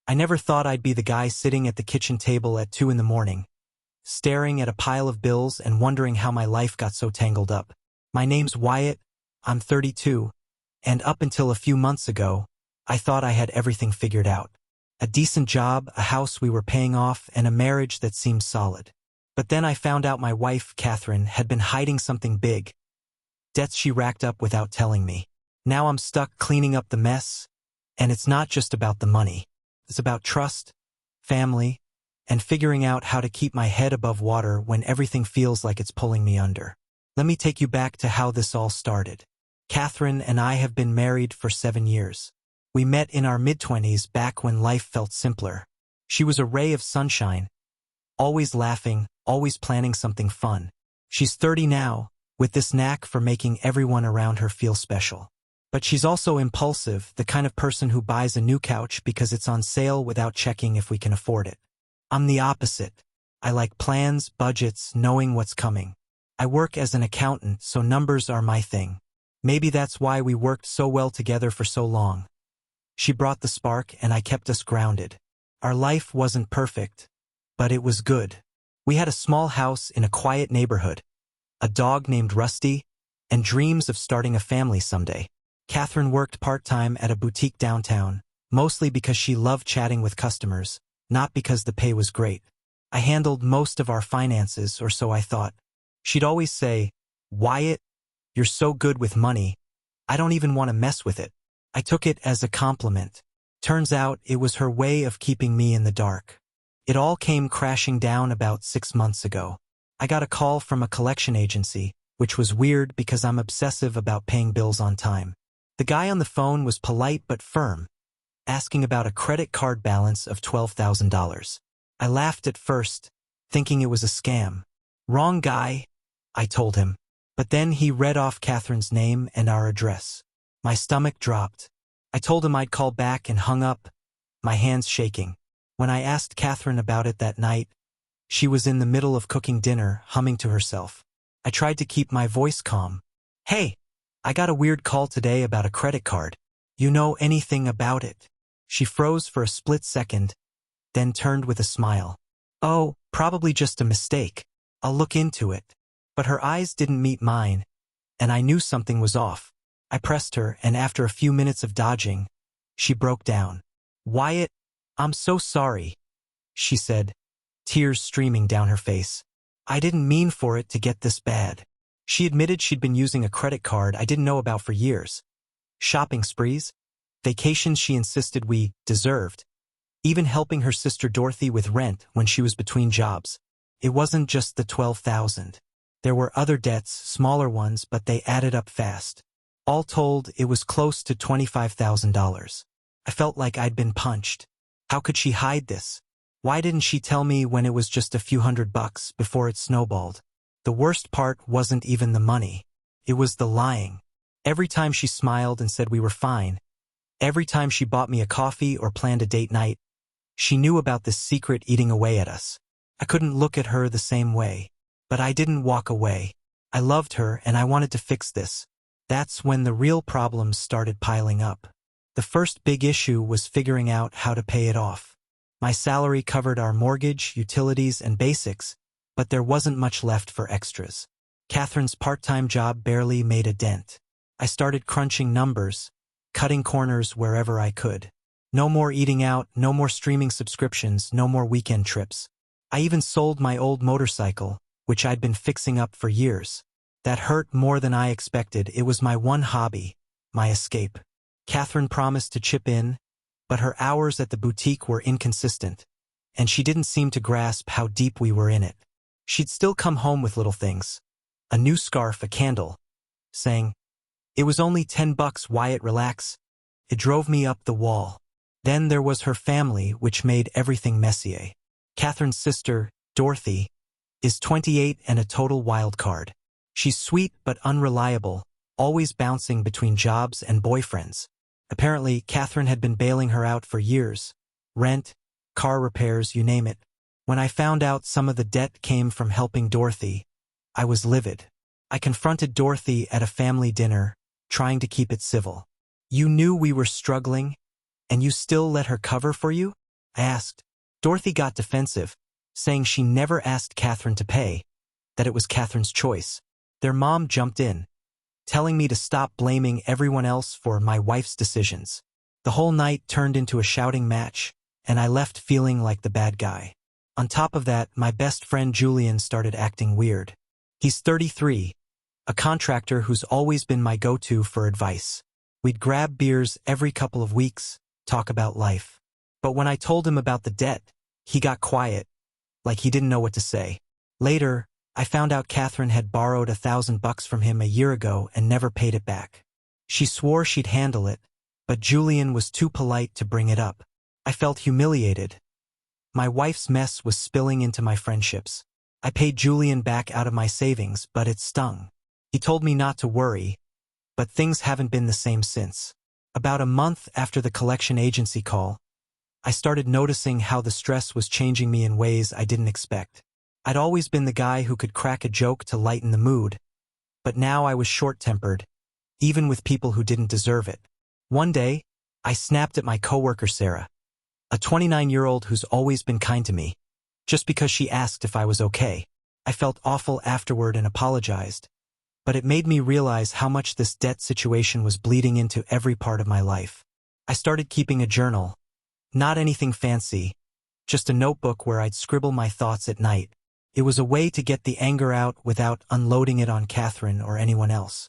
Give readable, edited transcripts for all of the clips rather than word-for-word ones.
I never thought I'd be the guy sitting at the kitchen table at 2 in the morning, staring at a pile of bills and wondering how my life got so tangled up. My name's Wyatt, I'm 32, and up until a few months ago, I thought I had everything figured out. A decent job, a house we were paying off, and a marriage that seemed solid. But then I found out my wife, Catherine, had been hiding something big. Debts she racked up without telling me. Now I'm stuck cleaning up the mess, and it's not just about the money. It's about trust, family, and figuring out how to keep my head above water when everything feels like it's pulling me under. Let me take you back to how this all started. Catherine and I have been married for 7 years. We met in our mid-20s back when life felt simpler. She was a ray of sunshine, always laughing, always planning something fun. She's 30 now, with this knack for making everyone around her feel special. But she's also impulsive, the kind of person who buys a new couch because it's on sale without checking if we can afford it. I'm the opposite. I like plans, budgets, knowing what's coming. I work as an accountant, so numbers are my thing. Maybe that's why we worked so well together for so long. She brought the spark and I kept us grounded. Our life wasn't perfect, but it was good. We had a small house in a quiet neighborhood, a dog named Rusty, and dreams of starting a family someday. Catherine worked part-time at a boutique downtown, mostly because she loved chatting with customers, not because the pay was great. I handled most of our finances, or so I thought. She'd always say, "Wyatt, you're so good with money, I don't even want to mess with it." I took it as a compliment. Turns out it was her way of keeping me in the dark. It all came crashing down about 6 months ago. I got a call from a collection agency, which was weird because I'm obsessive about paying bills on time. The guy on the phone was polite but firm, asking about a credit card balance of $12,000. I laughed at first, thinking it was a scam. "Wrong guy," I told him. But then he read off Catherine's name and our address. My stomach dropped. I told him I'd call back and hung up, my hands shaking. When I asked Catherine about it that night, she was in the middle of cooking dinner, humming to herself. I tried to keep my voice calm. "Hey, I got a weird call today about a credit card. You know anything about it?" She froze for a split second, then turned with a smile. "Oh, probably just a mistake. I'll look into it." But her eyes didn't meet mine, and I knew something was off. I pressed her, and after a few minutes of dodging, she broke down. "Wyatt, I'm so sorry," she said, tears streaming down her face. "I didn't mean for it to get this bad." She admitted she'd been using a credit card I didn't know about for years. Shopping sprees, vacations she insisted we deserved, even helping her sister Dorothy with rent when she was between jobs. It wasn't just the $12,000. There were other debts, smaller ones, but they added up fast. All told, it was close to $25,000. I felt like I'd been punched. How could she hide this? Why didn't she tell me when it was just a few $100 before it snowballed? The worst part wasn't even the money. It was the lying. Every time she smiled and said we were fine, every time she bought me a coffee or planned a date night, she knew about this secret eating away at us. I couldn't look at her the same way. But I didn't walk away. I loved her and I wanted to fix this. That's when the real problems started piling up. The first big issue was figuring out how to pay it off. My salary covered our mortgage, utilities, and basics, but there wasn't much left for extras. Catherine's part-time job barely made a dent. I started crunching numbers, cutting corners wherever I could. No more eating out, no more streaming subscriptions, no more weekend trips. I even sold my old motorcycle, which I'd been fixing up for years. That hurt more than I expected. It was my one hobby, my escape. Catherine promised to chip in, but her hours at the boutique were inconsistent, and she didn't seem to grasp how deep we were in it. She'd still come home with little things. A new scarf, a candle, saying, "It was only $10, Wyatt, relax." It drove me up the wall. Then there was her family, which made everything messier. Catherine's sister, Dorothy, is 28 and a total wild card. She's sweet but unreliable, always bouncing between jobs and boyfriends. Apparently, Catherine had been bailing her out for years. Rent, car repairs, you name it. When I found out some of the debt came from helping Dorothy, I was livid. I confronted Dorothy at a family dinner, trying to keep it civil. "You knew we were struggling, and you still let her cover for you?" I asked. Dorothy got defensive, saying she never asked Catherine to pay, that it was Catherine's choice. Their mom jumped in, telling me to stop blaming everyone else for my wife's decisions. The whole night turned into a shouting match, and I left feeling like the bad guy. On top of that, my best friend Julian started acting weird. He's 33, a contractor who's always been my go-to for advice. We'd grab beers every couple of weeks, talk about life. But when I told him about the debt, he got quiet, like he didn't know what to say. Later, I found out Catherine had borrowed $1,000 from him a year ago and never paid it back. She swore she'd handle it, but Julian was too polite to bring it up. I felt humiliated. My wife's mess was spilling into my friendships. I paid Julian back out of my savings, but it stung. He told me not to worry, but things haven't been the same since. About a month after the collection agency call, I started noticing how the stress was changing me in ways I didn't expect. I'd always been the guy who could crack a joke to lighten the mood, but now I was short-tempered, even with people who didn't deserve it. One day, I snapped at my coworker Sarah, a 29-year-old who's always been kind to me, just because she asked if I was okay. I felt awful afterward and apologized, but it made me realize how much this debt situation was bleeding into every part of my life. I started keeping a journal, not anything fancy, just a notebook where I'd scribble my thoughts at night. It was a way to get the anger out without unloading it on Catherine or anyone else.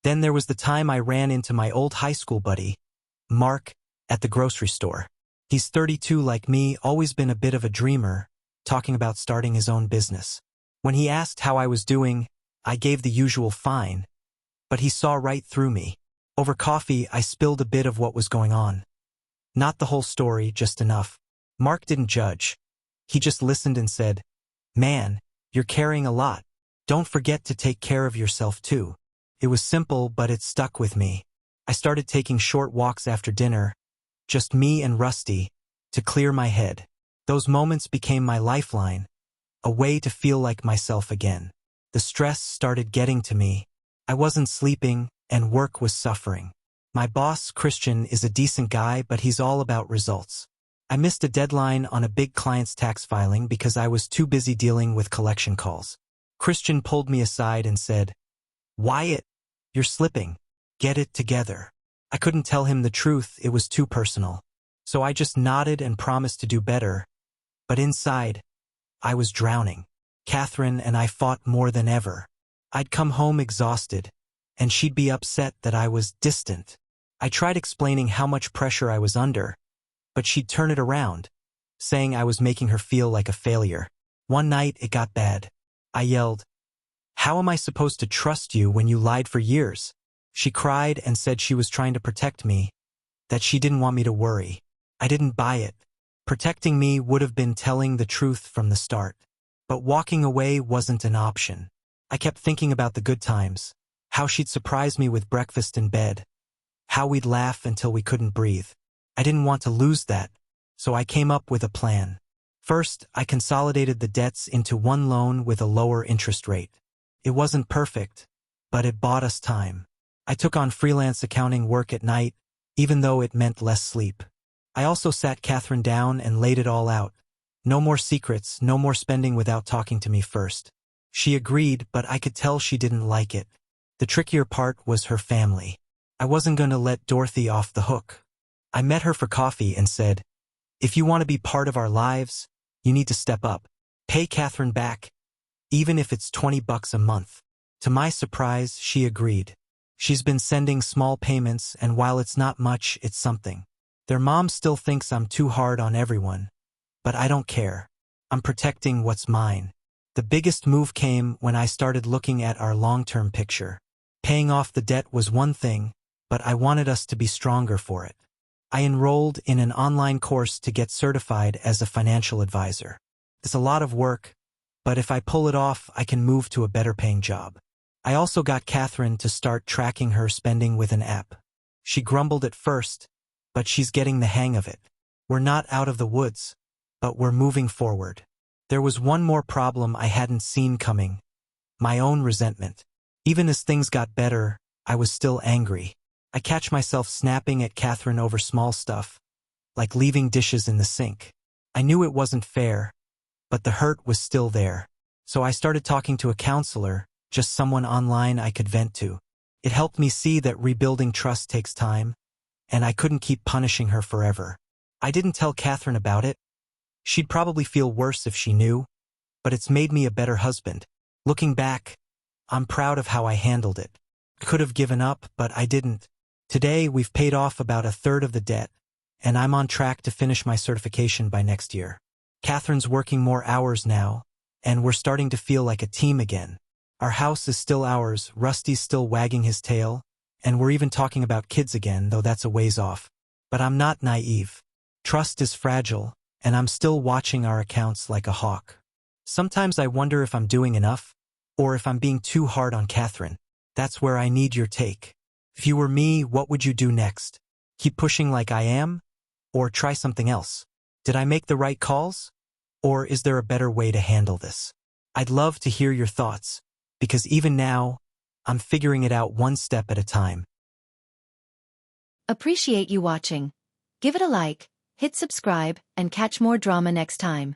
Then there was the time I ran into my old high school buddy, Mark, at the grocery store. He's 32 like me, always been a bit of a dreamer, talking about starting his own business. When he asked how I was doing, I gave the usual fine, but he saw right through me. Over coffee, I spilled a bit of what was going on. Not the whole story, just enough. Mark didn't judge. He just listened and said, "Man, you're carrying a lot. Don't forget to take care of yourself too." It was simple, but it stuck with me. I started taking short walks after dinner, just me and Rusty, to clear my head. Those moments became my lifeline, a way to feel like myself again. The stress started getting to me. I wasn't sleeping, and work was suffering. My boss, Christian, is a decent guy, but he's all about results. I missed a deadline on a big client's tax filing because I was too busy dealing with collection calls. Christian pulled me aside and said, "Wyatt, you're slipping. Get it together." I couldn't tell him the truth, it was too personal. So I just nodded and promised to do better. But inside, I was drowning. Catherine and I fought more than ever. I'd come home exhausted, and she'd be upset that I was distant. I tried explaining how much pressure I was under, but she'd turn it around, saying I was making her feel like a failure. One night it got bad. I yelled, "How am I supposed to trust you when you lied for years?" She cried and said she was trying to protect me, that she didn't want me to worry. I didn't buy it. Protecting me would have been telling the truth from the start. But walking away wasn't an option. I kept thinking about the good times, how she'd surprise me with breakfast in bed, how we'd laugh until we couldn't breathe. I didn't want to lose that, so I came up with a plan. First, I consolidated the debts into one loan with a lower interest rate. It wasn't perfect, but it bought us time. I took on freelance accounting work at night, even though it meant less sleep. I also sat Catherine down and laid it all out. No more secrets, no more spending without talking to me first. She agreed, but I could tell she didn't like it. The trickier part was her family. I wasn't going to let Dorothy off the hook. I met her for coffee and said, "If you want to be part of our lives, you need to step up. Pay Catherine back, even if it's $20 a month." To my surprise, she agreed. She's been sending small payments, and while it's not much, it's something. Their mom still thinks I'm too hard on everyone, but I don't care. I'm protecting what's mine. The biggest move came when I started looking at our long-term picture. Paying off the debt was one thing, but I wanted us to be stronger for it. I enrolled in an online course to get certified as a financial advisor. It's a lot of work, but if I pull it off, I can move to a better-paying job. I also got Catherine to start tracking her spending with an app. She grumbled at first, but she's getting the hang of it. We're not out of the woods, but we're moving forward. There was one more problem I hadn't seen coming: my own resentment. Even as things got better, I was still angry. I catch myself snapping at Catherine over small stuff, like leaving dishes in the sink. I knew it wasn't fair, but the hurt was still there. So I started talking to a counselor, just someone online I could vent to. It helped me see that rebuilding trust takes time, and I couldn't keep punishing her forever. I didn't tell Catherine about it. She'd probably feel worse if she knew, but it's made me a better husband. Looking back, I'm proud of how I handled it. Could have given up, but I didn't. Today, we've paid off about a third of the debt, and I'm on track to finish my certification by next year. Catherine's working more hours now, and we're starting to feel like a team again. Our house is still ours, Rusty's still wagging his tail, and we're even talking about kids again, though that's a ways off. But I'm not naive. Trust is fragile, and I'm still watching our accounts like a hawk. Sometimes I wonder if I'm doing enough, or if I'm being too hard on Catherine. That's where I need your take. If you were me, what would you do next? Keep pushing like I am? Or try something else? Did I make the right calls? Or is there a better way to handle this? I'd love to hear your thoughts, because even now, I'm figuring it out one step at a time. Appreciate you watching. Give it a like, hit subscribe, and catch more drama next time.